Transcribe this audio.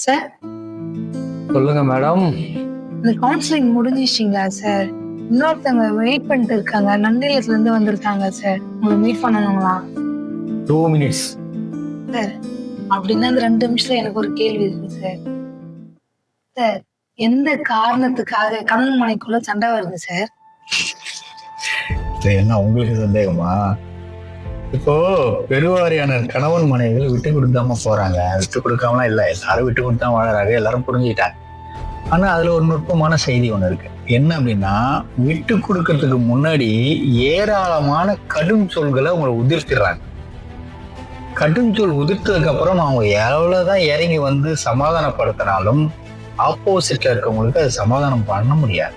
Sir, சொல்லுங்க madam. இந்த counselling முடிஞ்சிச்சிங்களா sir? இன்னொருத்தவங்க வெயிட் பண்ணிட்டு இருக்காங்க. நன்னிலத்துல இருந்து வந்திருக்காங்க சார். உங்களை மீட் பண்ணணுங்களா? 2 minutes. சார், அப்படின்னா இந்த 2 நிமிஷத்துல எனக்கு ஒரு கேள்வி இருக்கு சார். சார், எந்த காரணத்துக்காக கணவன் மனைக்குள்ள சண்டை வருது சார்? இது என்ன உங்களுக்கு சந்தேகமா? இப்போ பெருவாரியான கணவன் மனைவிகள் விட்டு கொடுக்காம போறாங்க. விட்டு கொடுக்காமலாம் இல்லை, எல்லாரும் விட்டு கொடுத்தா வாழறாங்க, எல்லாரும் புரிஞ்சுக்கிட்டாங்க. ஆனா அதுல ஒரு நுட்பமான செய்தி ஒண்ணு இருக்கு. என்ன அப்படின்னா, விட்டு கொடுக்கறதுக்கு முன்னாடி ஏராளமான கடும் சொல்களை உங்களை உதிர்த்திடுறாங்க. கடும் சொல் உதிர்த்ததுக்கு அப்புறம் அவங்க எவ்வளவுதான் இறங்கி வந்து சமாதானப்படுத்தினாலும் ஆப்போசிட்ல இருக்கவங்களுக்கு அது சமாதானம் பண்ண முடியாது.